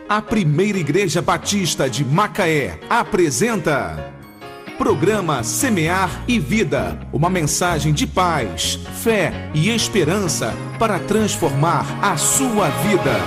A Primeira Igreja Batista de Macaé apresenta Programa Semear e Vida, uma mensagem de paz, fé e esperança para transformar a sua vida.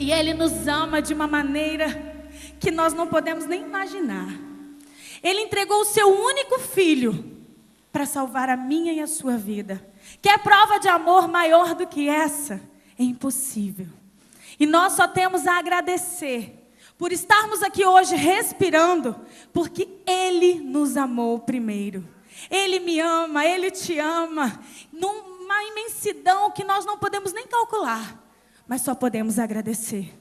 E Ele nos ama de uma maneira que nós não podemos nem imaginar. Ele entregou o seu único filho para salvar a minha e a sua vida. Quer prova de amor maior do que essa? É impossível. E nós só temos a agradecer por estarmos aqui hoje respirando, porque Ele nos amou primeiro. Ele me ama, Ele te ama, numa imensidão que nós não podemos nem calcular. Mas só podemos agradecer.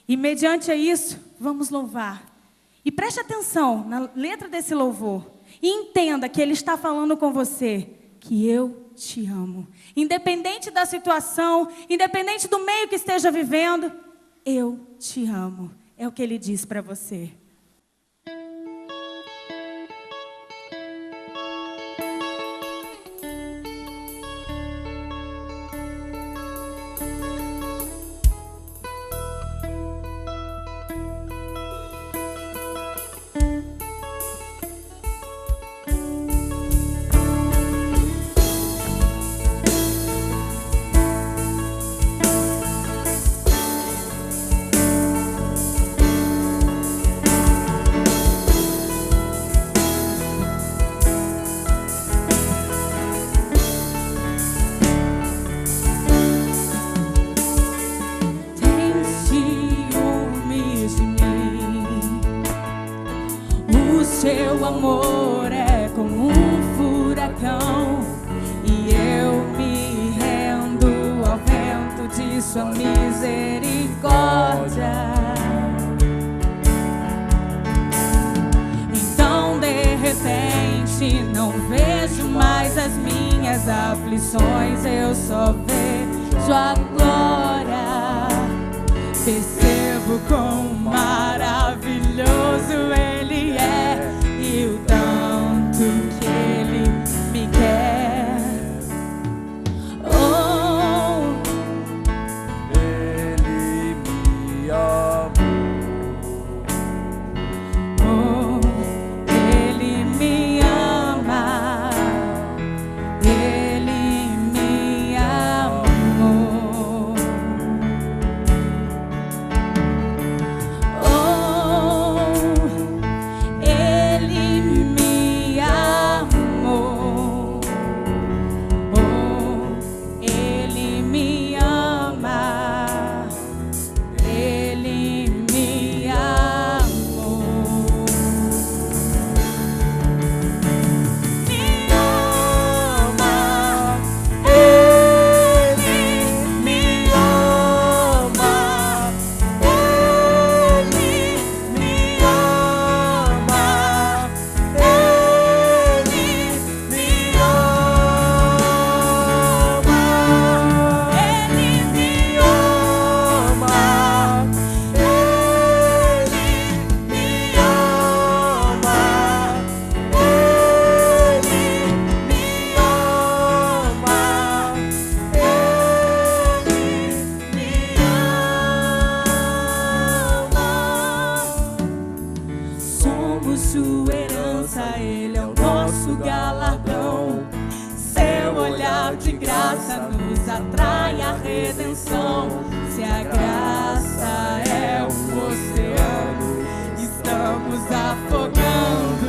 E mediante isso, vamos louvar. E preste atenção na letra desse louvor. E entenda que Ele está falando com você, que eu te amo. Independente da situação, independente do meio que esteja vivendo, eu te amo. É o que ele diz para você. Seu amor é como um furacão, e eu me rendo ao vento de sua misericórdia. Então de repente não vejo mais as minhas aflições, eu só vejo a glória. Percebo quão maravilhoso Ele é e o tanto que Ele me quer. Oh, Ele me amou. oh, Ele me ama. Ele me amou. Oh, Ele me amou. Oh, Ele me ama. Ele me amou. Me ama. Ele me ama. Ele me ama. Ele me ama. Ele me ama. Somos sua herança, Ele é o nosso galardão. Seu olhar de graça nos atrai à redenção. Se a graça é o oceano, estamos afogando.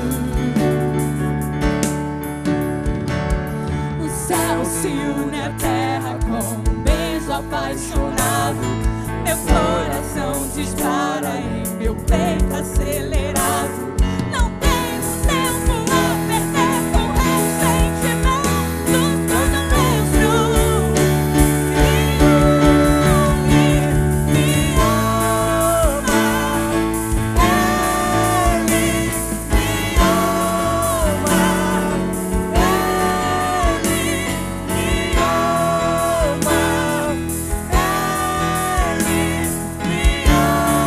O céu se une à terra com um beijo apaixonado. Meu coração dispara em meu peito acelerado. Não tenho tempo a perder com ressentimentos, tudo mesmo. Ele me ama. Ele me ama. Ele me ama. Ele me ama.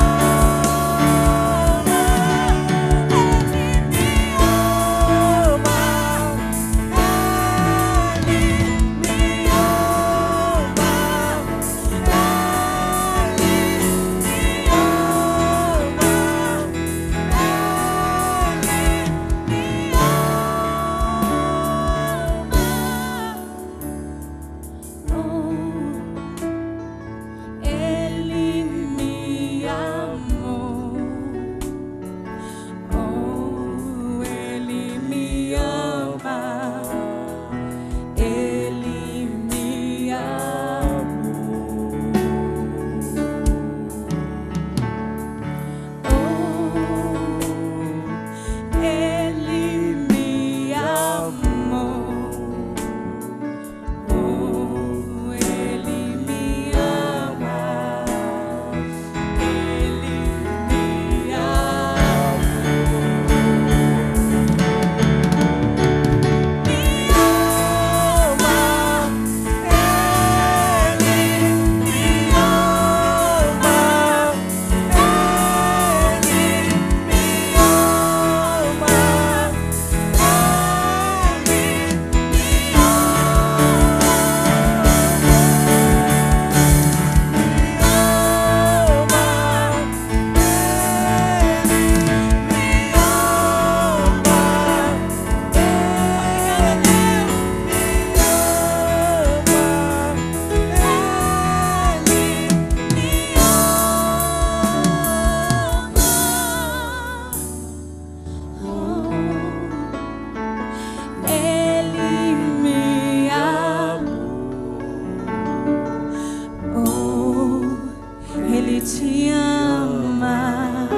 Ele te ama,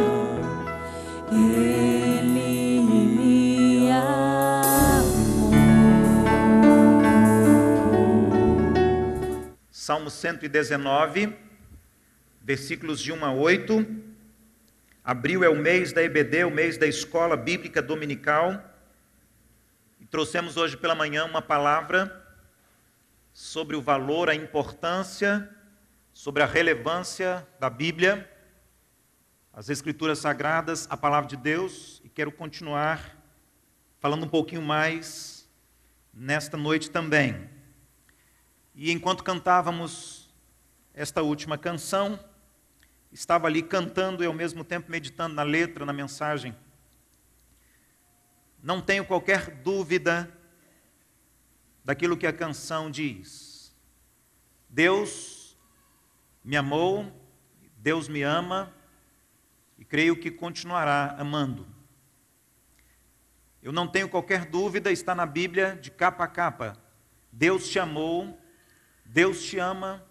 Ele me amou. Salmo 119, versículos de 1 a 8. Abril é o mês da EBD, o mês da Escola Bíblica Dominical. E trouxemos hoje pela manhã uma palavra sobre o valor, a importância, sobre a relevância da Bíblia, as Escrituras Sagradas, a Palavra de Deus. E quero continuar falando um pouquinho mais nesta noite também. E enquanto cantávamos esta última canção, estava ali cantando e ao mesmo tempo meditando na letra, na mensagem. Não tenho qualquer dúvida daquilo que a canção diz. Deus me amou, Deus me ama e creio que continuará amando. Eu não tenho qualquer dúvida, está na Bíblia de capa a capa. Deus te amou, Deus te ama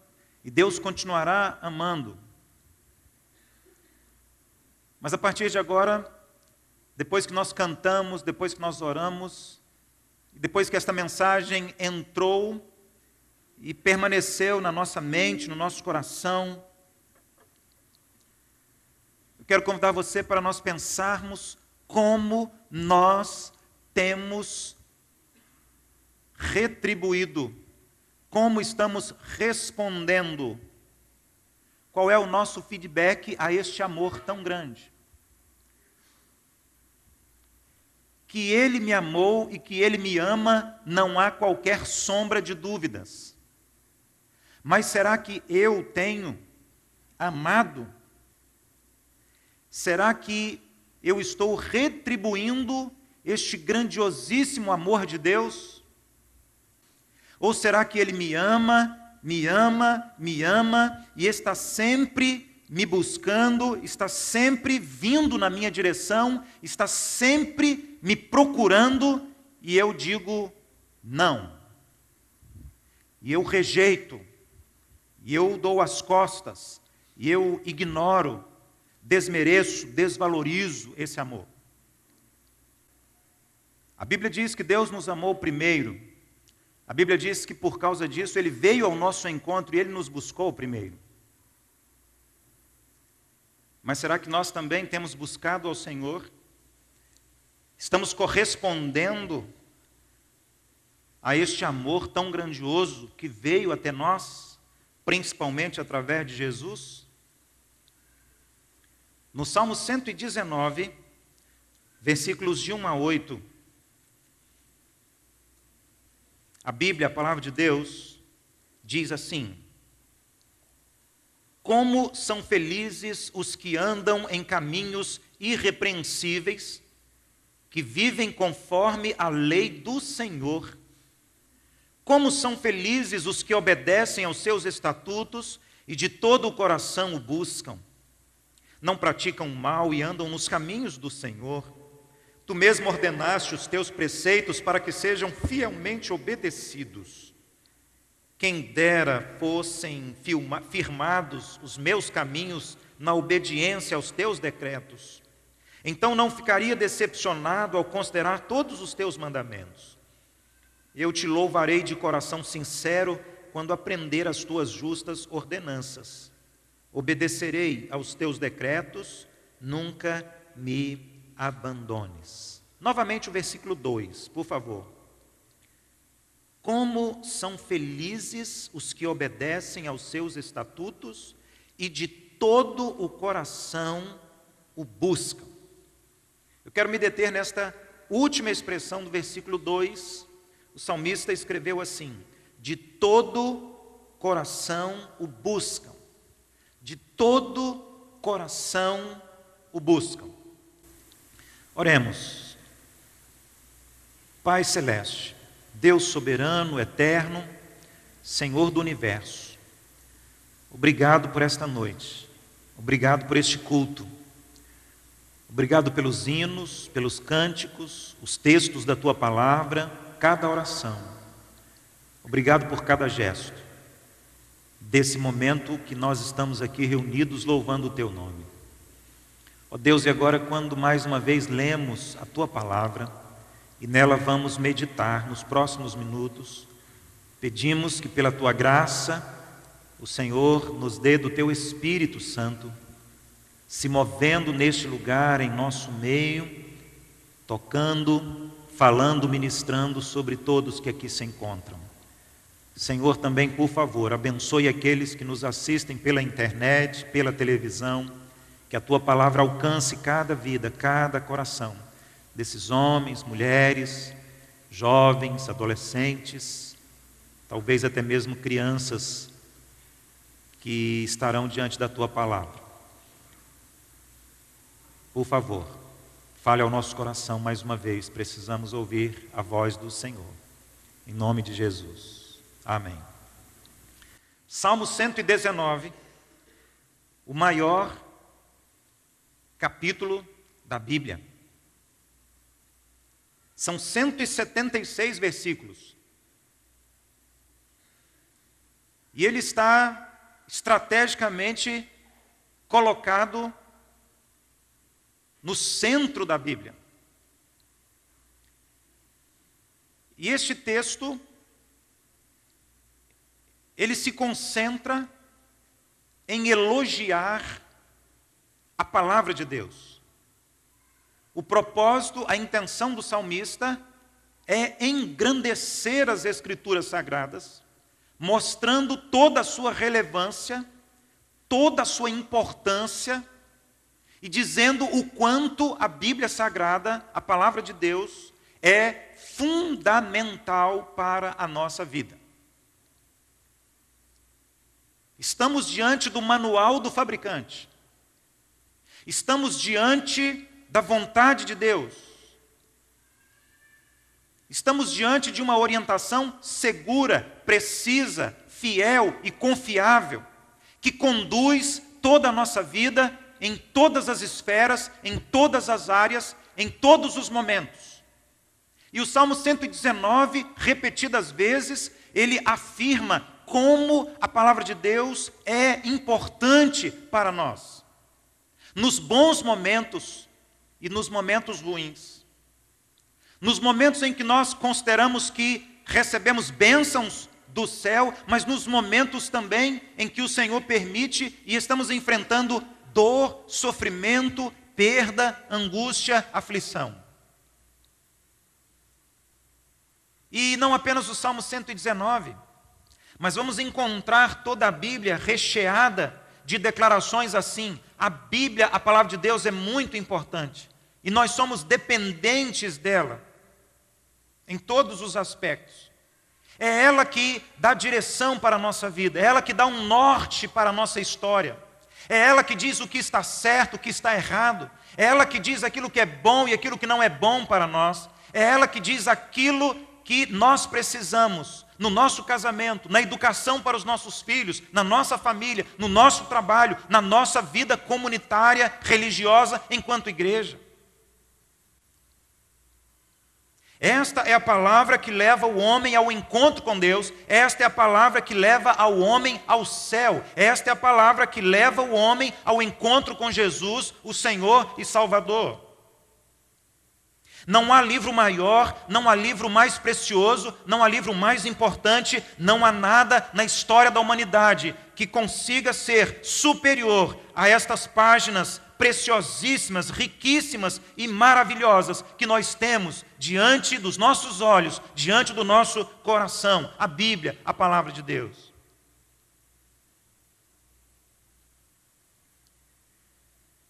e Deus continuará amando. Mas a partir de agora, depois que nós cantamos, depois que nós oramos, depois que esta mensagem entrou e permaneceu na nossa mente, no nosso coração, eu quero convidar você para nós pensarmos como nós temos retribuído, como estamos respondendo, qual é o nosso feedback a este amor tão grande. Que Ele me amou e que Ele me ama, não há qualquer sombra de dúvidas. Mas será que eu tenho amado? Será que eu estou retribuindo este grandiosíssimo amor de Deus? Ou será que Ele me ama, me ama, me ama e está sempre me buscando, está sempre vindo na minha direção, está sempre me procurando e eu digo não. E eu rejeito, e eu dou as costas, e eu ignoro, desmereço, desvalorizo esse amor. A Bíblia diz que Deus nos amou primeiro. A Bíblia diz que por causa disso Ele veio ao nosso encontro e Ele nos buscou primeiro. Mas será que nós também temos buscado ao Senhor? Estamos correspondendo a este amor tão grandioso que veio até nós, principalmente através de Jesus? No Salmo 119, versículos de 1 a 8, a Bíblia, a Palavra de Deus, diz assim: como são felizes os que andam em caminhos irrepreensíveis, que vivem conforme a lei do Senhor. Como são felizes os que obedecem aos seus estatutos e de todo o coração o buscam. Não praticam o mal e andam nos caminhos do Senhor. Tu mesmo ordenaste os teus preceitos para que sejam fielmente obedecidos. Quem dera fossem firmados os meus caminhos na obediência aos teus decretos. Então não ficaria decepcionado ao considerar todos os teus mandamentos. Eu te louvarei de coração sincero quando aprender as tuas justas ordenanças. Obedecerei aos teus decretos, nunca me abandones. Novamente o versículo 2, por favor. Como são felizes os que obedecem aos seus estatutos e de todo o coração o buscam. Eu quero me deter nesta última expressão do versículo 2. O salmista escreveu assim: de todo coração o buscam. De todo coração o buscam. Oremos. Pai Celeste, Deus soberano, eterno, Senhor do universo, obrigado por esta noite, obrigado por este culto, obrigado pelos hinos, pelos cânticos, os textos da Tua Palavra, cada oração, obrigado por cada gesto. desse momento que nós estamos aqui reunidos louvando o Teu nome. Ó Deus, e agora quando mais uma vez lemos a Tua palavra e nela vamos meditar nos próximos minutos, pedimos que pela Tua graça o Senhor nos dê do Teu Espírito Santo, se movendo neste lugar, em nosso meio, tocando, falando, ministrando sobre todos que aqui se encontram. Senhor, também, por favor, abençoe aqueles que nos assistem pela internet, pela televisão, que a Tua palavra alcance cada vida, cada coração desses homens, mulheres, jovens, adolescentes, talvez até mesmo crianças que estarão diante da Tua palavra. Por favor, fale ao nosso coração mais uma vez, precisamos ouvir a voz do Senhor. Em nome de Jesus. Amém. Salmo 119, o maior capítulo da Bíblia. São 176 versículos. E ele está estrategicamente colocado no centro da Bíblia. E este texto, ele se concentra em elogiar a palavra de Deus. O propósito, a intenção do salmista é engrandecer as Escrituras Sagradas, mostrando toda a sua relevância, toda a sua importância, e dizendo o quanto a Bíblia Sagrada, a palavra de Deus, é fundamental para a nossa vida. Estamos diante do manual do fabricante. Estamos diante da vontade de Deus. Estamos diante de uma orientação segura, precisa, fiel e confiável, que conduz toda a nossa vida em todas as esferas, em todas as áreas, em todos os momentos. E o Salmo 119, repetidas vezes, ele afirma como a palavra de Deus é importante para nós. Nos bons momentos e nos momentos ruins. Nos momentos em que nós consideramos que recebemos bênçãos do céu, mas nos momentos também em que o Senhor permite e estamos enfrentando dor, sofrimento, perda, angústia, aflição. E não apenas o Salmo 119, mas vamos encontrar toda a Bíblia recheada de declarações assim. A Bíblia, a palavra de Deus, é muito importante. E nós somos dependentes dela, em todos os aspectos. É ela que dá direção para a nossa vida, é ela que dá um norte para a nossa história. É ela que diz o que está certo, o que está errado. É ela que diz aquilo que é bom e aquilo que não é bom para nós. É ela que diz aquilo que nós precisamos no nosso casamento, na educação para os nossos filhos, na nossa família, no nosso trabalho, na nossa vida comunitária, religiosa, enquanto igreja. Esta é a palavra que leva o homem ao encontro com Deus. Esta é a palavra que leva ao homem ao céu. Esta é a palavra que leva o homem ao encontro com Jesus, o Senhor e Salvador. Não há livro maior, não há livro mais precioso, não há livro mais importante, não há nada na história da humanidade que consiga ser superior a estas páginas preciosíssimas, riquíssimas e maravilhosas que nós temos diante dos nossos olhos, diante do nosso coração, a Bíblia, a palavra de Deus.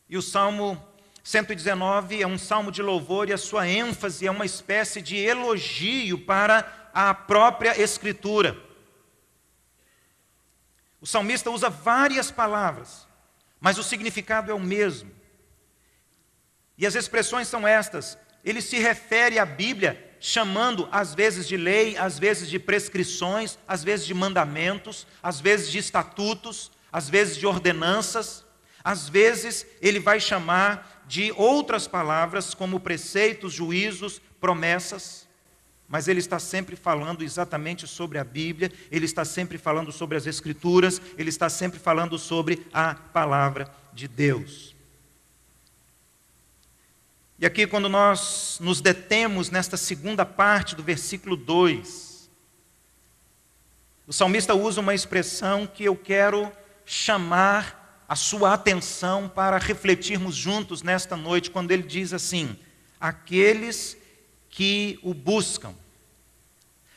E o Salmo 119 é um salmo de louvor e a sua ênfase é uma espécie de elogio para a própria Escritura. O salmista usa várias palavras, mas o significado é o mesmo. E as expressões são estas. Ele se refere à Bíblia chamando às vezes de lei, às vezes de prescrições, às vezes de mandamentos, às vezes de estatutos, às vezes de ordenanças. Às vezes ele vai chamar de outras palavras como preceitos, juízos, promessas. mas ele está sempre falando exatamente sobre a Bíblia, ele está sempre falando sobre as Escrituras, ele está sempre falando sobre a palavra de Deus. E aqui, quando nós nos detemos nesta segunda parte do versículo 2, o salmista usa uma expressão que eu quero chamar a sua atenção para refletirmos juntos nesta noite, quando ele diz assim: aqueles que o buscam,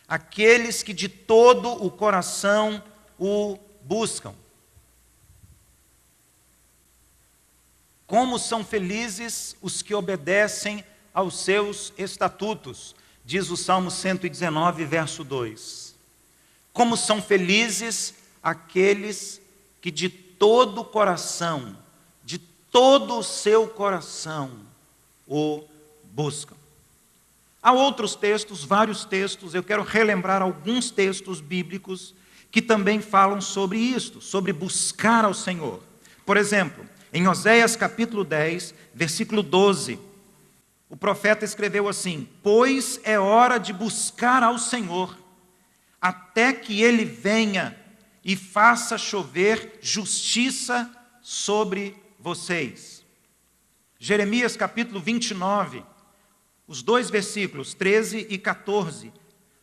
aqueles que de todo o coração o buscam. Como são felizes os que obedecem aos seus estatutos, diz o Salmo 119, verso 2. Como são felizes aqueles que de todo o coração, de todo o seu coração, o buscam. Há outros textos, vários textos, eu quero relembrar alguns textos bíblicos que também falam sobre isto, sobre buscar ao Senhor. Por exemplo, em Oséias capítulo 10, versículo 12, o profeta escreveu assim: pois é hora de buscar ao Senhor, até que Ele venha e faça chover justiça sobre vocês. Jeremias capítulo 29, os dois versículos, 13 e 14.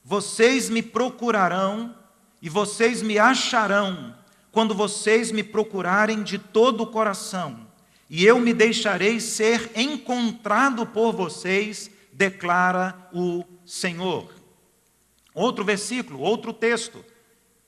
Vocês me procurarão e vocês me acharão, quando vocês me procurarem de todo o coração, e eu me deixarei ser encontrado por vocês, declara o Senhor. Outro versículo, outro texto,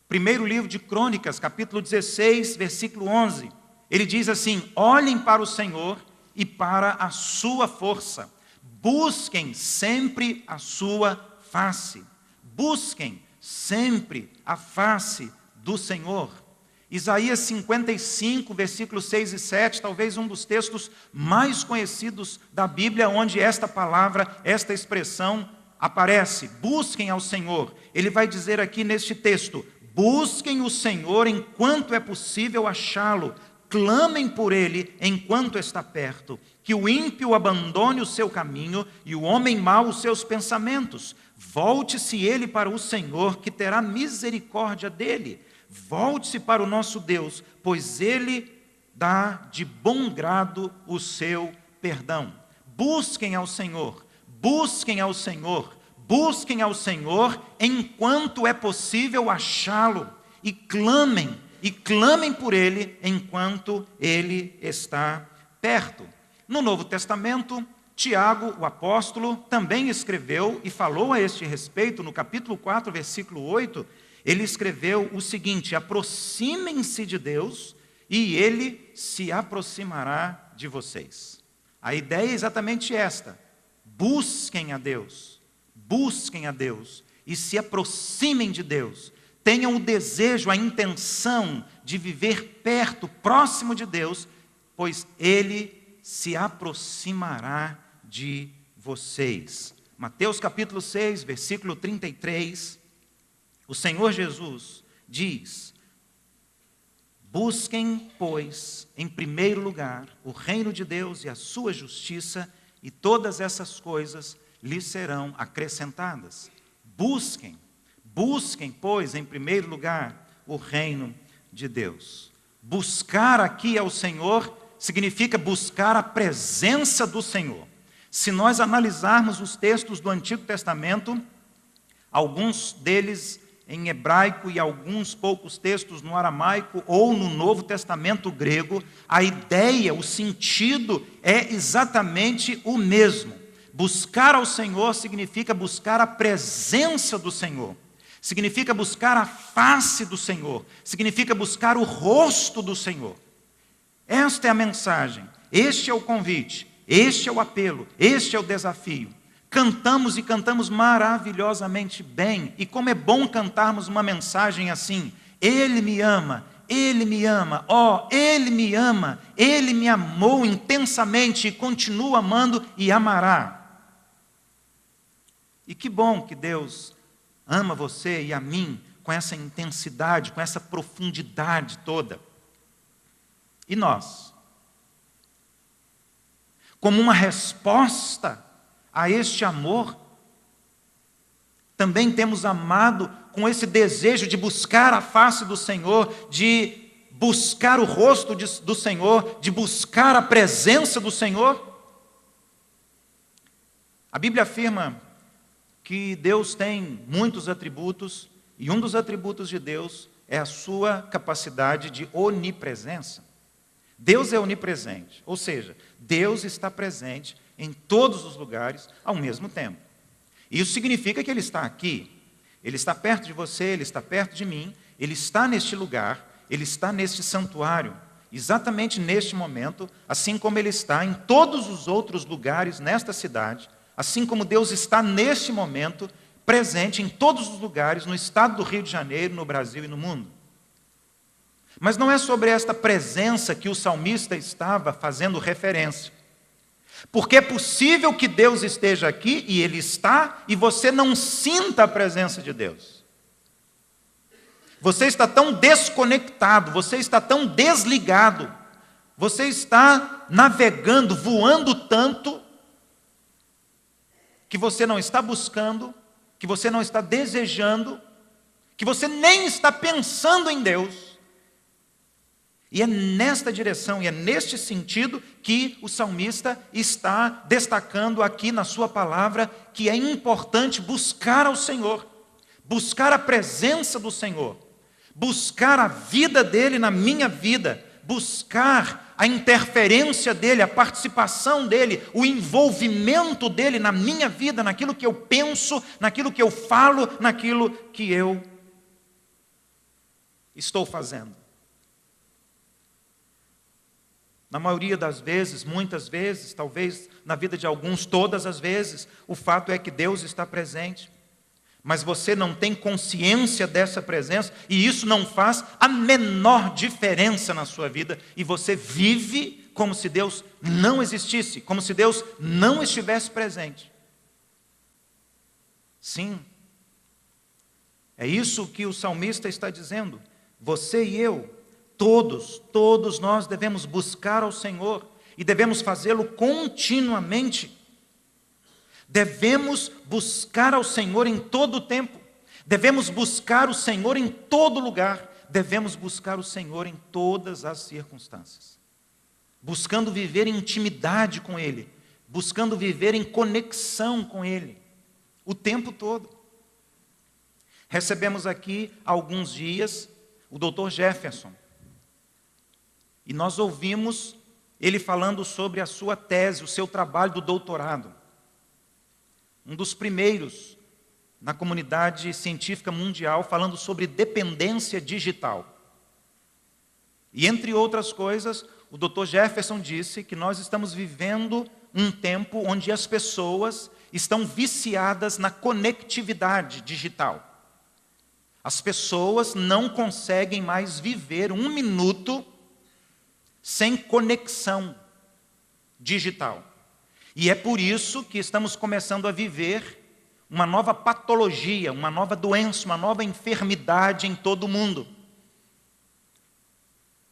primeiro livro de Crônicas, capítulo 16, versículo 11. Ele diz assim: olhem para o Senhor e para a sua força. Busquem sempre a sua face. Busquem sempre a face do Senhor. Isaías 55, versículos 6 e 7, talvez um dos textos mais conhecidos da Bíblia, onde esta palavra, esta expressão aparece. Busquem ao Senhor. Ele vai dizer aqui neste texto: busquem o Senhor enquanto é possível achá-lo. Clamem por Ele enquanto está perto. Que o ímpio abandone o seu caminho e o homem mau os seus pensamentos. Volte-se ele para o Senhor, que terá misericórdia dele. Volte-se para o nosso Deus, pois Ele dá de bom grado o seu perdão. Busquem ao Senhor, busquem ao Senhor, busquem ao Senhor enquanto é possível achá-lo. E clamem por Ele enquanto Ele está perto. No Novo Testamento, Tiago, o apóstolo, também escreveu e falou a este respeito, no capítulo 4, versículo 8, ele escreveu o seguinte: aproximem-se de Deus e Ele se aproximará de vocês. A ideia é exatamente esta: busquem a Deus e se aproximem de Deus. Tenham o desejo, a intenção de viver perto, próximo de Deus, pois Ele se aproximará de vocês. Mateus capítulo 6, versículo 33, o Senhor Jesus diz: busquem, pois, em primeiro lugar, o reino de Deus e a sua justiça, e todas essas coisas lhes serão acrescentadas. Busquem, pois, em primeiro lugar, o reino de Deus. Buscar aqui ao Senhor significa buscar a presença do Senhor. Se nós analisarmos os textos do Antigo Testamento, alguns deles em hebraico e alguns poucos textos no aramaico ou no Novo Testamento grego, a ideia, o sentido é exatamente o mesmo. Buscar ao Senhor significa buscar a presença do Senhor, significa buscar a face do Senhor, significa buscar o rosto do Senhor. Esta é a mensagem, este é o convite, este é o apelo, este é o desafio. Cantamos e cantamos maravilhosamente bem, e como é bom cantarmos uma mensagem assim: Ele me ama, Ele me ama, Ele me amou intensamente e continua amando e amará. E que bom que Deus ama você e a mim com essa intensidade, com essa profundidade toda. E nós, como uma resposta a este amor, Também temos amado com esse desejo de buscar a face do Senhor, de buscar o rosto do Senhor, de buscar a presença do Senhor? A Bíblia afirma que Deus tem muitos atributos, e um dos atributos de Deus é a sua capacidade de onipresença. Deus é onipresente, ou seja, Deus está presente em todos os lugares ao mesmo tempo. Isso significa que Ele está aqui, Ele está perto de você, Ele está perto de mim, Ele está neste lugar, Ele está neste santuário, exatamente neste momento, assim como Ele está em todos os outros lugares nesta cidade, assim como Deus está neste momento presente em todos os lugares no estado do Rio de Janeiro, no Brasil e no mundo. Mas não é sobre esta presença que o salmista estava fazendo referência. Porque é possível que Deus esteja aqui, e Ele está, e você não sinta a presença de Deus. Você está tão desconectado, você está tão desligado, você está navegando, voando tanto, que você não está buscando, que você não está desejando, que você nem está pensando em Deus. E é nesta direção, e é neste sentido que o salmista está destacando aqui na sua palavra que é importante buscar ao Senhor, buscar a presença do Senhor, buscar a vida dEle na minha vida, buscar a interferência dEle, a participação dEle, o envolvimento dEle na minha vida, naquilo que eu penso, naquilo que eu falo, naquilo que eu estou fazendo. Na maioria das vezes, muitas vezes, talvez na vida de alguns, todas as vezes, o fato é que Deus está presente. Mas você não tem consciência dessa presença, e isso não faz a menor diferença na sua vida, e você vive como se Deus não existisse, como se Deus não estivesse presente. Sim, é isso que o salmista está dizendo. Você e eu, todos nós devemos buscar ao Senhor, e devemos fazê-lo continuamente. Devemos buscar ao Senhor em todo o tempo, devemos buscar o Senhor em todo lugar, devemos buscar o Senhor em todas as circunstâncias, buscando viver em intimidade com Ele, buscando viver em conexão com Ele, o tempo todo. Recebemos aqui há alguns dias o Dr. Jefferson, e nós ouvimos ele falando sobre a sua tese, o seu trabalho do doutorado. Um dos primeiros na comunidade científica mundial falando sobre dependência digital. E entre outras coisas, o Dr. Jefferson disse que nós estamos vivendo um tempo onde as pessoas estão viciadas na conectividade digital. As pessoas não conseguem mais viver um minuto sem conexão digital. E é por isso que estamos começando a viver uma nova patologia, uma nova doença, uma nova enfermidade em todo o mundo.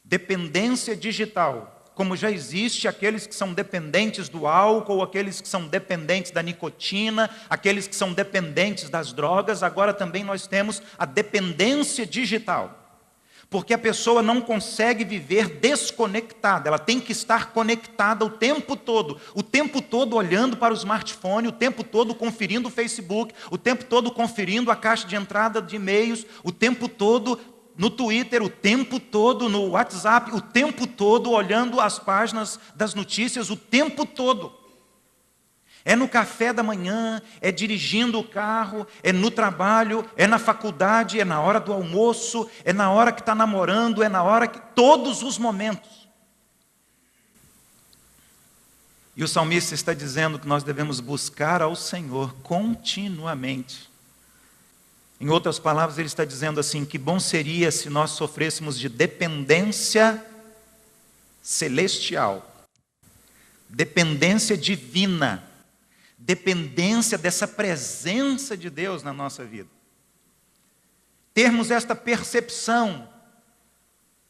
Dependência digital. Como já existe aqueles que são dependentes do álcool, aqueles que são dependentes da nicotina, aqueles que são dependentes das drogas, agora também nós temos a dependência digital. Porque a pessoa não consegue viver desconectada, ela tem que estar conectada o tempo todo olhando para o smartphone, o tempo todo conferindo o Facebook, o tempo todo conferindo a caixa de entrada de e-mails, o tempo todo no Twitter, o tempo todo no WhatsApp, o tempo todo olhando as páginas das notícias, o tempo todo. É no café da manhã, é dirigindo o carro, é no trabalho, é na faculdade, é na hora do almoço, é na hora que está namorando, é na hora que... todos os momentos. E o salmista está dizendo que nós devemos buscar ao Senhor continuamente. Em outras palavras, ele está dizendo assim, que bom seria se nós sofrêssemos de dependência celestial, dependência divina, dependência dessa presença de Deus na nossa vida. Termos esta percepção,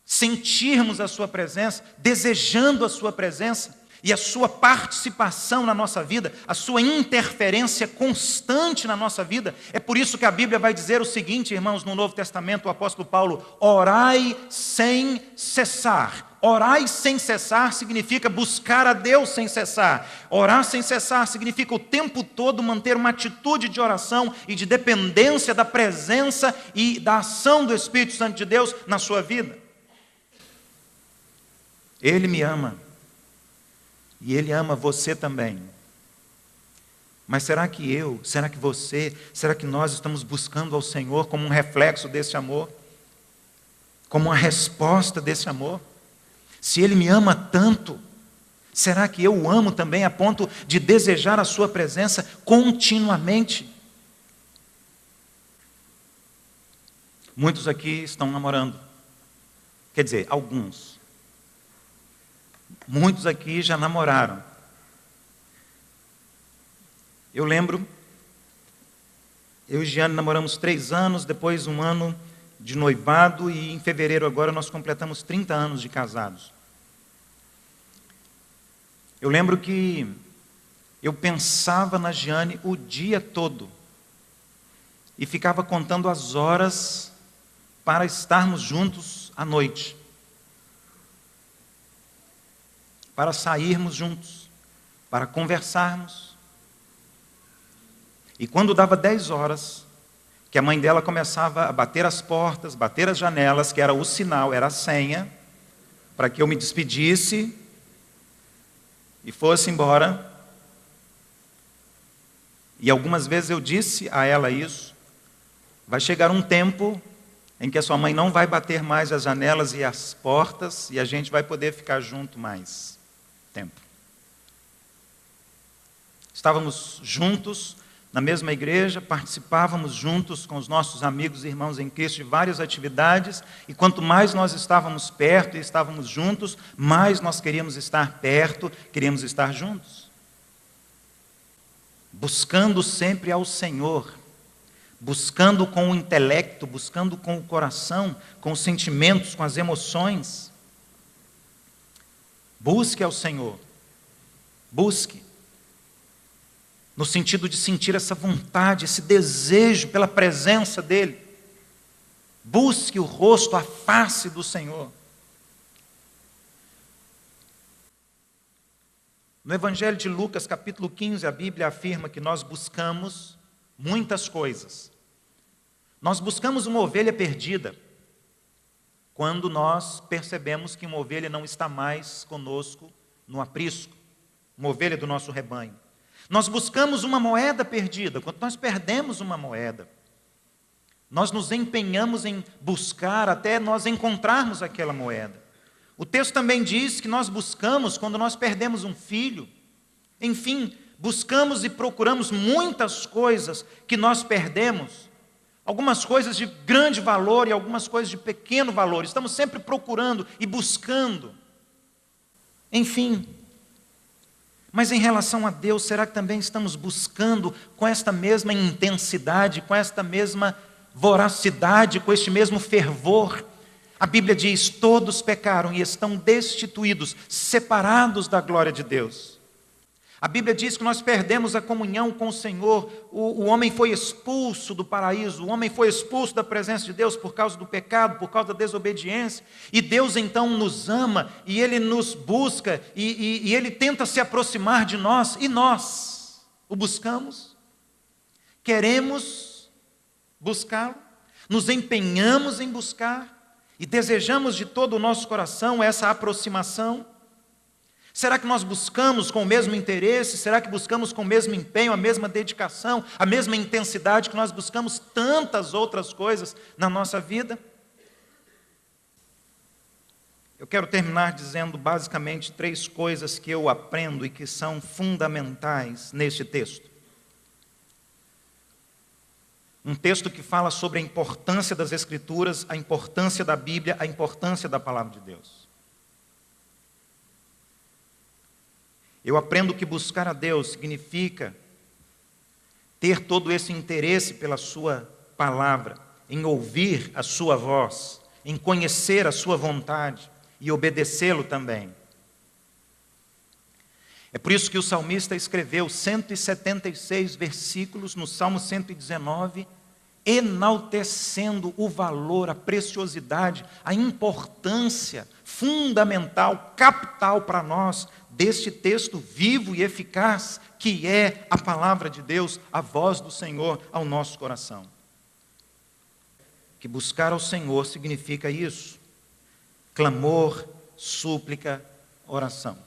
sentirmos a sua presença, desejando a sua presença, e a sua participação na nossa vida, a sua interferência constante na nossa vida. É por isso que a Bíblia vai dizer o seguinte, irmãos, no Novo Testamento, o apóstolo Paulo: orai sem cessar. Orai sem cessar significa buscar a Deus sem cessar. Orar sem cessar significa o tempo todo manter uma atitude de oração e de dependência da presença e da ação do Espírito Santo de Deus na sua vida. Ele me ama. E Ele ama você também. Mas será que será que você, será que nós estamos buscando ao Senhor como um reflexo desse amor? Como uma resposta desse amor? Se Ele me ama tanto, será que eu o amo também a ponto de desejar a sua presença continuamente? Muitos aqui estão namorando. Quer dizer, alguns. Muitos aqui já namoraram. Eu lembro, eu e Giane namoramos 3 anos, depois 1 ano de noivado, e em fevereiro agora nós completamos 30 anos de casados. Eu lembro que eu pensava na Giane o dia todo e ficava contando as horas para estarmos juntos à noite, para sairmos juntos, para conversarmos. E quando dava 10 horas, que a mãe dela começava a bater as portas, bater as janelas, que era o sinal, era a senha, para que eu me despedisse e fosse embora. E algumas vezes eu disse a ela isso: vai chegar um tempo em que a sua mãe não vai bater mais as janelas e as portas, e a gente vai poder ficar junto mais tempo. Estávamos juntos na mesma igreja, participávamos juntos com os nossos amigos e irmãos em Cristo de várias atividades, e quanto mais nós estávamos perto e estávamos juntos, mais nós queríamos estar perto, queríamos estar juntos. Buscando sempre ao Senhor, buscando com o intelecto, buscando com o coração, com os sentimentos, com as emoções. Busque ao Senhor, busque. No sentido de sentir essa vontade, esse desejo pela presença dEle. Busque o rosto, a face do Senhor. No Evangelho de Lucas, capítulo 15, a Bíblia afirma que nós buscamos muitas coisas. Nós buscamos uma ovelha perdida, quando nós percebemos que uma ovelha não está mais conosco no aprisco, uma ovelha do nosso rebanho. Nós buscamos uma moeda perdida, quando nós perdemos uma moeda. Nós nos empenhamos em buscar até nós encontrarmos aquela moeda. O texto também diz que nós buscamos quando nós perdemos um filho. Enfim, buscamos e procuramos muitas coisas que nós perdemos. Algumas coisas de grande valor e algumas coisas de pequeno valor. Estamos sempre procurando e buscando. Enfim. Mas em relação a Deus, será que também estamos buscando com esta mesma intensidade, com esta mesma voracidade, com este mesmo fervor? A Bíblia diz: todos pecaram e estão destituídos, separados da glória de Deus. A Bíblia diz que nós perdemos a comunhão com o Senhor. O homem foi expulso do paraíso, o homem foi expulso da presença de Deus por causa do pecado, por causa da desobediência. E Deus então nos ama, e Ele nos busca, e Ele tenta se aproximar de nós, e nós o buscamos, queremos buscá-lo, nos empenhamos em buscar, e desejamos de todo o nosso coração essa aproximação. Será que nós buscamos com o mesmo interesse? Será que buscamos com o mesmo empenho, a mesma dedicação, a mesma intensidade que nós buscamos tantas outras coisas na nossa vida? Eu quero terminar dizendo basicamente 3 coisas que eu aprendo e que são fundamentais neste texto. Um texto que fala sobre a importância das Escrituras, a importância da Bíblia, a importância da Palavra de Deus. Eu aprendo que buscar a Deus significa ter todo esse interesse pela sua palavra, em ouvir a sua voz, em conhecer a sua vontade e obedecê-lo também. É por isso que o salmista escreveu 176 versículos no Salmo 119, enaltecendo o valor, a preciosidade, a importância fundamental, capital para nós, deste texto vivo e eficaz, que é a palavra de Deus, a voz do Senhor ao nosso coração. Que buscar ao Senhor significa isso: clamor, súplica, oração.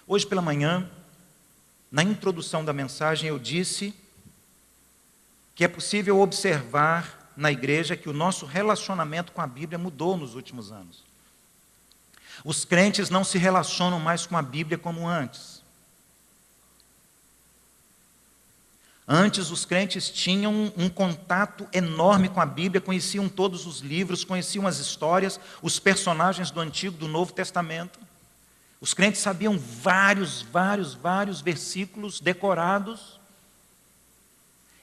Hoje pela manhã, na introdução da mensagem, eu disse que é possível observar na igreja que o nosso relacionamento com a Bíblia mudou nos últimos anos. Os crentes não se relacionam mais com a Bíblia como antes. Antes, os crentes tinham um contato enorme com a Bíblia, conheciam todos os livros, conheciam as histórias, os personagens do Antigo e do Novo Testamento. Os crentes sabiam vários versículos decorados.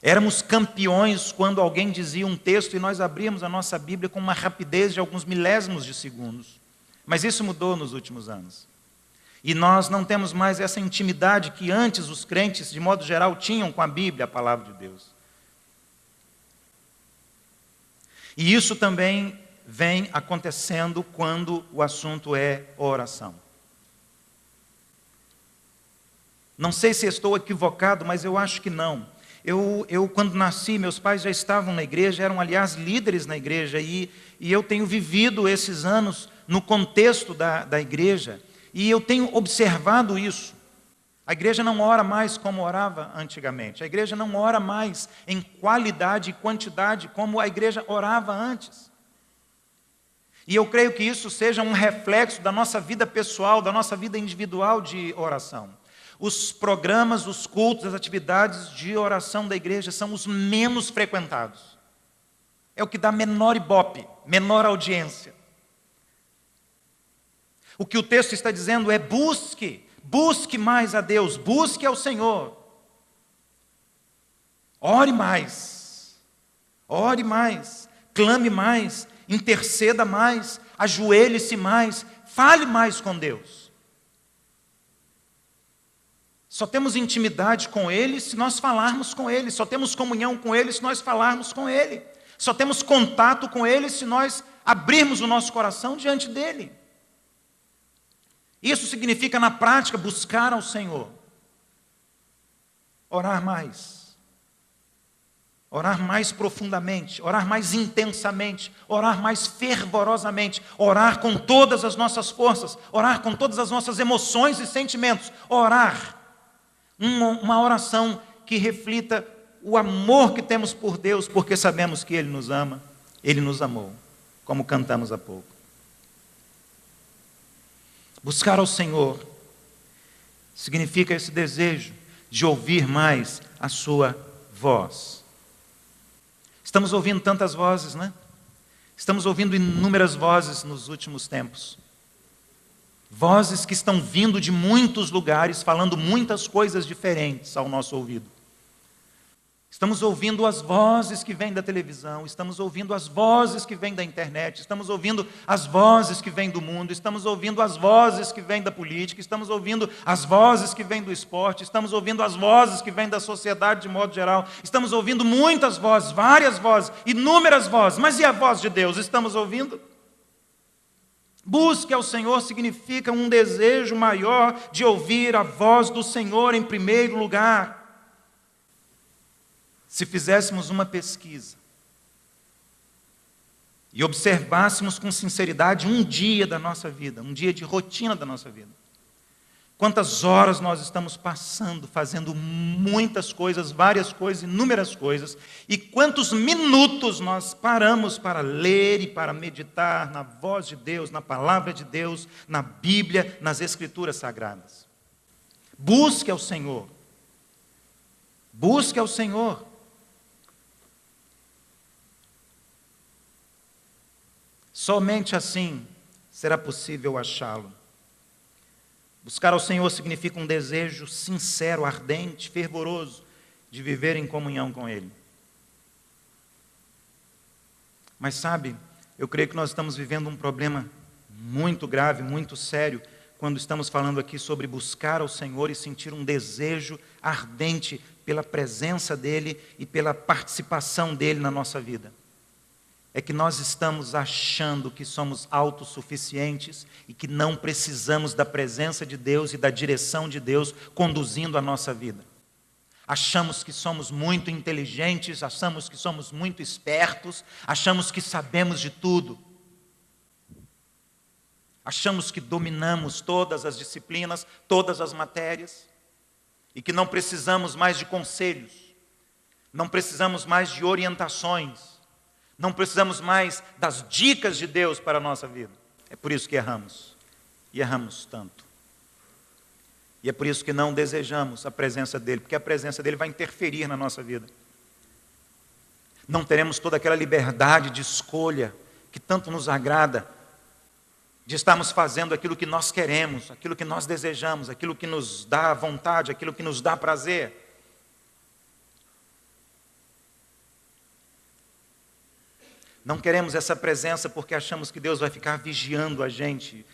Éramos campeões quando alguém dizia um texto e nós abríamos a nossa Bíblia com uma rapidez de alguns milésimos de segundos. Mas isso mudou nos últimos anos. E nós não temos mais essa intimidade que antes os crentes, de modo geral, tinham com a Bíblia, a palavra de Deus. E isso também vem acontecendo quando o assunto é oração. Não sei se estou equivocado, mas eu acho que não. Eu quando nasci, meus pais já estavam na igreja, eram, aliás, líderes na igreja, e eu tenho vivido esses anos no contexto da igreja, e eu tenho observado isso. A igreja não ora mais como orava antigamente. A igreja não ora mais em qualidade e quantidade como a igreja orava antes. E eu creio que isso seja um reflexo da nossa vida pessoal, da nossa vida individual de oração. Os programas, os cultos, as atividades de oração da igreja são os menos frequentados. É o que dá menor ibope, menor audiência. O que o texto está dizendo é: busque mais a Deus, busque ao Senhor. Ore mais, clame mais, interceda mais, ajoelhe-se mais, fale mais com Deus. Só temos intimidade com Ele se nós falarmos com Ele. Só temos comunhão com Ele se nós falarmos com Ele. Só temos contato com Ele se nós abrirmos o nosso coração diante dEle. Isso significa, na prática, buscar ao Senhor. Orar mais profundamente, orar mais intensamente, orar mais fervorosamente, orar com todas as nossas forças, orar com todas as nossas emoções e sentimentos, orar. Uma oração que reflita o amor que temos por Deus, porque sabemos que Ele nos ama, Ele nos amou, como cantamos há pouco. Buscar ao Senhor significa esse desejo de ouvir mais a sua voz. Estamos ouvindo tantas vozes, né? Estamos ouvindo inúmeras vozes nos últimos tempos. Vozes que estão vindo de muitos lugares, falando muitas coisas diferentes ao nosso ouvido. Estamos ouvindo as vozes que vêm da televisão, estamos ouvindo as vozes que vêm da internet, estamos ouvindo as vozes que vêm do mundo, estamos ouvindo as vozes que vêm da política, estamos ouvindo as vozes que vêm do esporte, estamos ouvindo as vozes que vêm da sociedade de modo geral, estamos ouvindo muitas vozes, várias vozes, inúmeras vozes, mas e a voz de Deus? Estamos ouvindo? Busque ao Senhor significa um desejo maior de ouvir a voz do Senhor em primeiro lugar. Se fizéssemos uma pesquisa e observássemos com sinceridade um dia da nossa vida, um dia de rotina da nossa vida, quantas horas nós estamos passando, fazendo muitas coisas, várias coisas, inúmeras coisas, e quantos minutos nós paramos para ler e para meditar na voz de Deus, na palavra de Deus, na Bíblia, nas Escrituras Sagradas. Busque ao Senhor. Busque ao Senhor. Somente assim será possível achá-lo. Buscar ao Senhor significa um desejo sincero, ardente, fervoroso de viver em comunhão com Ele. Mas sabe, eu creio que nós estamos vivendo um problema muito grave, muito sério, quando estamos falando aqui sobre buscar ao Senhor e sentir um desejo ardente pela presença dEle e pela participação dEle na nossa vida. É que nós estamos achando que somos autossuficientes e que não precisamos da presença de Deus e da direção de Deus conduzindo a nossa vida. Achamos que somos muito inteligentes, achamos que somos muito espertos, achamos que sabemos de tudo. Achamos que dominamos todas as disciplinas, todas as matérias, e que não precisamos mais de conselhos, não precisamos mais de orientações, não precisamos mais das dicas de Deus para a nossa vida. É por isso que erramos, e erramos tanto. E é por isso que não desejamos a presença dEle, porque a presença dEle vai interferir na nossa vida. Não teremos toda aquela liberdade de escolha que tanto nos agrada, de estarmos fazendo aquilo que nós queremos, aquilo que nós desejamos, aquilo que nos dá vontade, aquilo que nos dá prazer. Não queremos essa presença porque achamos que Deus vai ficar vigiando a gente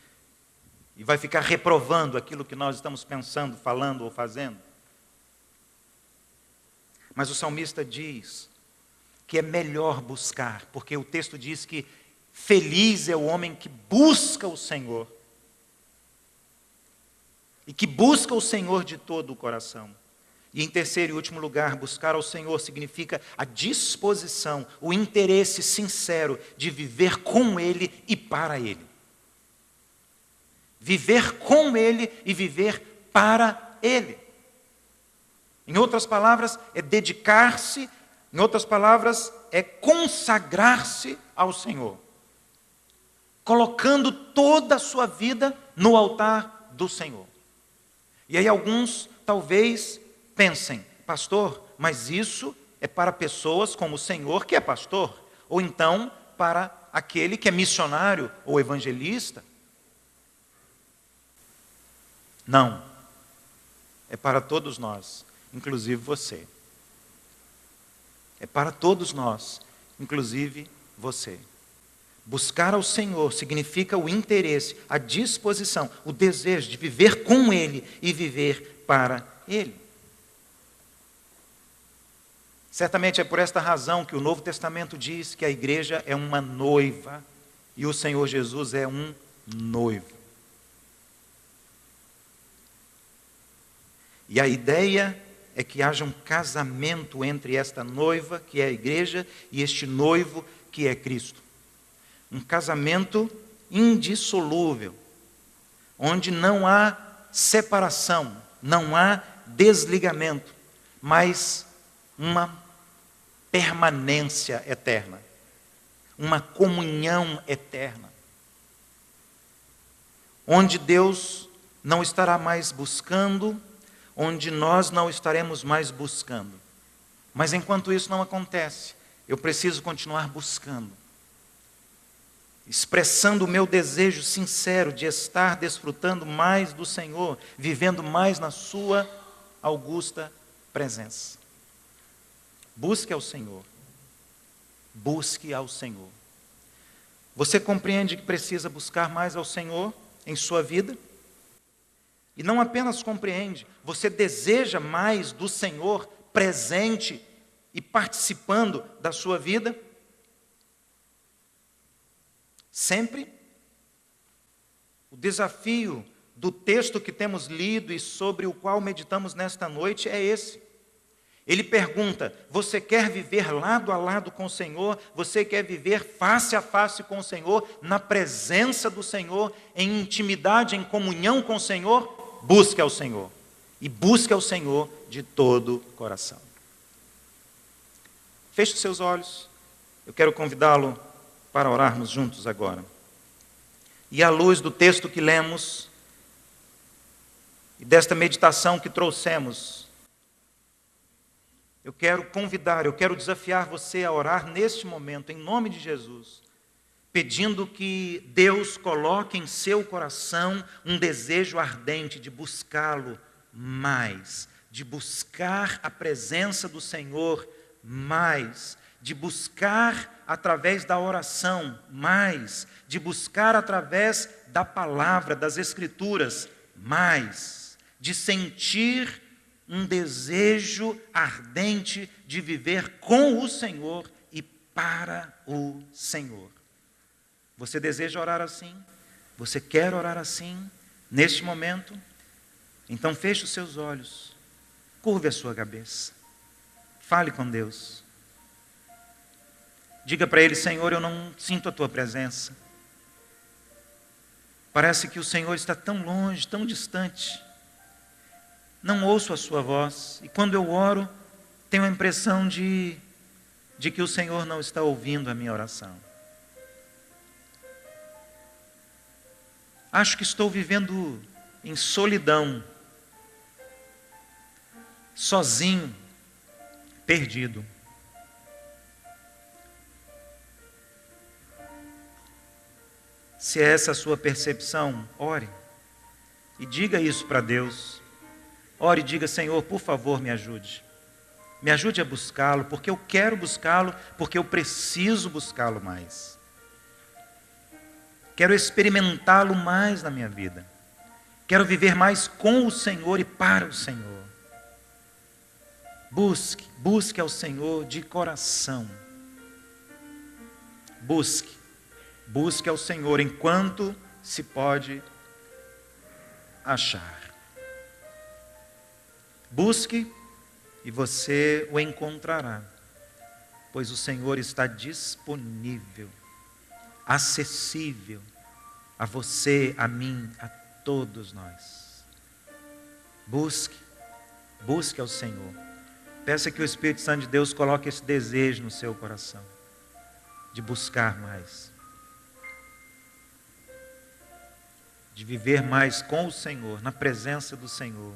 e vai ficar reprovando aquilo que nós estamos pensando, falando ou fazendo. Mas o salmista diz que é melhor buscar, porque o texto diz que feliz é o homem que busca o Senhor. E que busca o Senhor de todo o coração. E em terceiro e último lugar, buscar ao Senhor significa a disposição, o interesse sincero de viver com Ele e para Ele. Viver com Ele e viver para Ele. Em outras palavras, é dedicar-se, em outras palavras, é consagrar-se ao Senhor. Colocando toda a sua vida no altar do Senhor. E aí alguns talvez pensem, pastor, mas isso é para pessoas como o Senhor que é pastor, ou então para aquele que é missionário ou evangelista. Não, é para todos nós, inclusive você. É para todos nós, inclusive você. Buscar ao Senhor significa o interesse, a disposição, o desejo de viver com Ele e viver para Ele. Certamente é por esta razão que o Novo Testamento diz que a igreja é uma noiva e o Senhor Jesus é um noivo. E a ideia é que haja um casamento entre esta noiva, que é a igreja, e este noivo, que é Cristo. Um casamento indissolúvel, onde não há separação, não há desligamento, mas uma permanência eterna, uma comunhão eterna, onde Deus não estará mais buscando, onde nós não estaremos mais buscando. Mas enquanto isso não acontece, eu preciso continuar buscando, expressando o meu desejo sincero de estar desfrutando mais do Senhor, vivendo mais na sua augusta presença. Busque ao Senhor. Busque ao Senhor. Você compreende que precisa buscar mais ao Senhor em sua vida? E não apenas compreende, você deseja mais do Senhor presente e participando da sua vida? Sempre? O desafio do texto que temos lido e sobre o qual meditamos nesta noite é esse. Ele pergunta, você quer viver lado a lado com o Senhor? Você quer viver face a face com o Senhor? Na presença do Senhor? Em intimidade, em comunhão com o Senhor? Busque ao Senhor. E busque ao Senhor de todo o coração. Feche os seus olhos. Eu quero convidá-lo para orarmos juntos agora. E à luz do texto que lemos e desta meditação que trouxemos, eu quero convidar, eu quero desafiar você a orar neste momento, em nome de Jesus, pedindo que Deus coloque em seu coração um desejo ardente de buscá-lo mais, de buscar a presença do Senhor mais, de buscar através da oração, mais de buscar através da palavra, das Escrituras, mais de sentir um desejo ardente de viver com o Senhor e para o Senhor. Você deseja orar assim? Você quer orar assim, neste momento? Então feche os seus olhos, curve a sua cabeça, fale com Deus. Diga para Ele: Senhor, eu não sinto a Tua presença. Parece que o Senhor está tão longe, tão distante. Não ouço a Sua voz. E quando eu oro, tenho a impressão de que o Senhor não está ouvindo a minha oração. Acho que estou vivendo em solidão, sozinho, perdido. Se é essa a sua percepção, ore e diga isso para Deus. Ore e diga: Senhor, por favor, me ajude. Me ajude a buscá-lo, porque eu quero buscá-lo, porque eu preciso buscá-lo mais. Quero experimentá-lo mais na minha vida. Quero viver mais com o Senhor e para o Senhor. Busque ao Senhor de coração. Busque ao Senhor enquanto se pode achar. Busque e você o encontrará, pois o Senhor está disponível, acessível a você, a mim, a todos nós. Busque ao Senhor. Peça que o Espírito Santo de Deus coloque esse desejo no seu coração, de buscar mais, de viver mais com o Senhor, na presença do Senhor,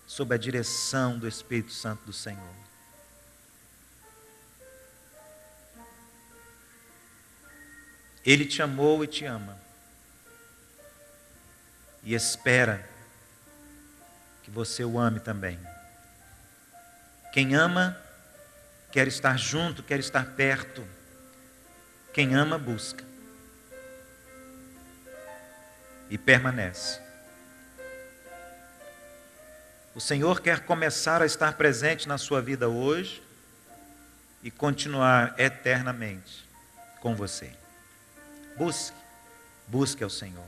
sob a direção do Espírito Santo do Senhor. Ele te amou e te ama, e espera que você o ame também. Quem ama quer estar junto, quer estar perto. Quem ama busca e permanece. O Senhor quer começar a estar presente na sua vida hoje e continuar eternamente com você. Busque ao Senhor.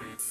Que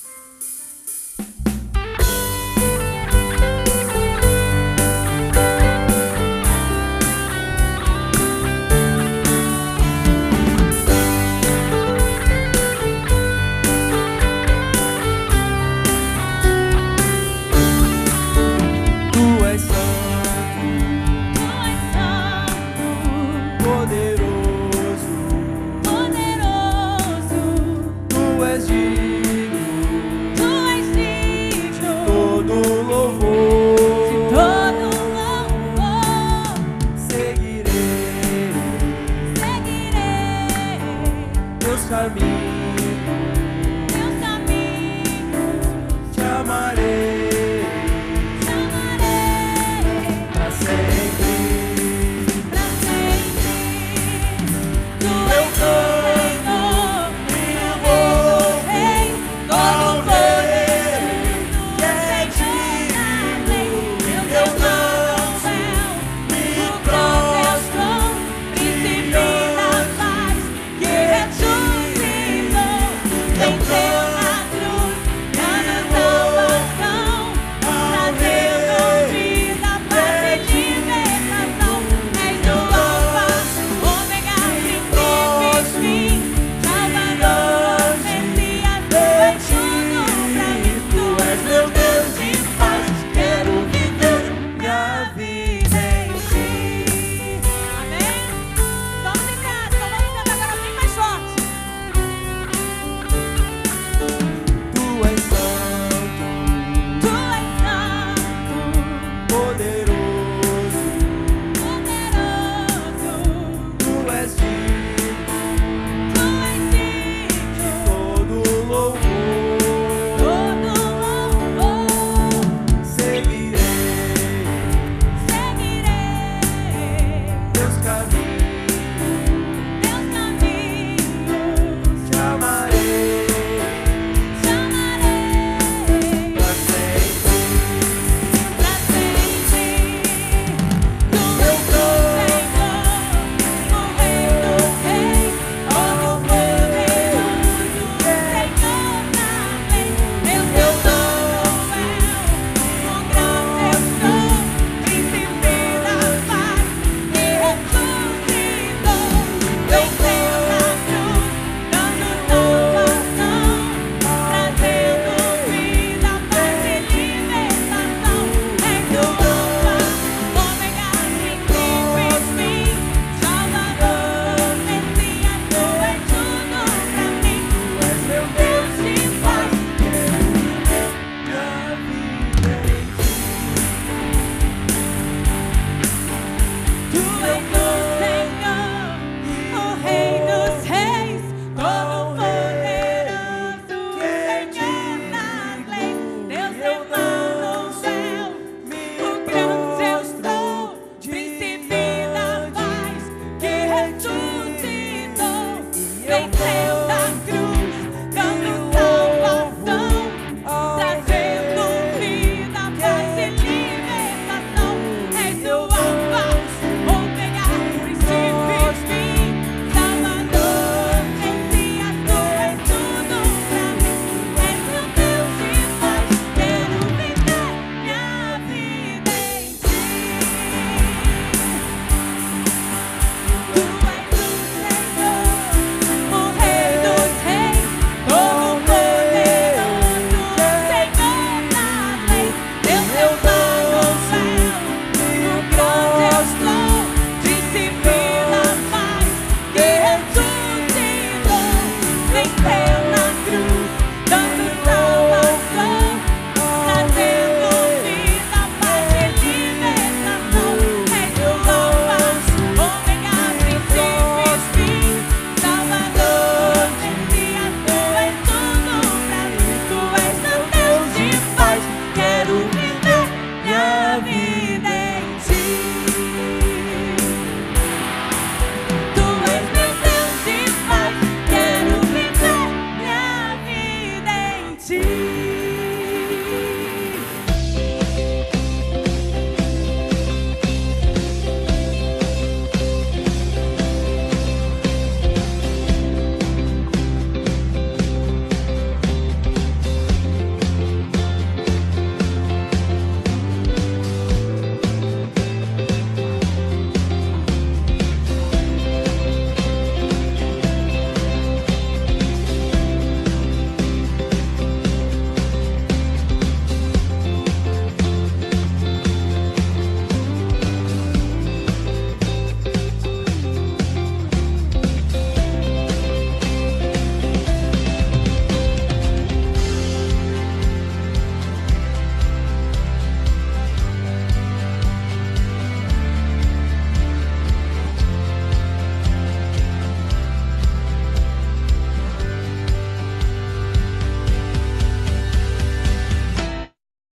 perfeiteza.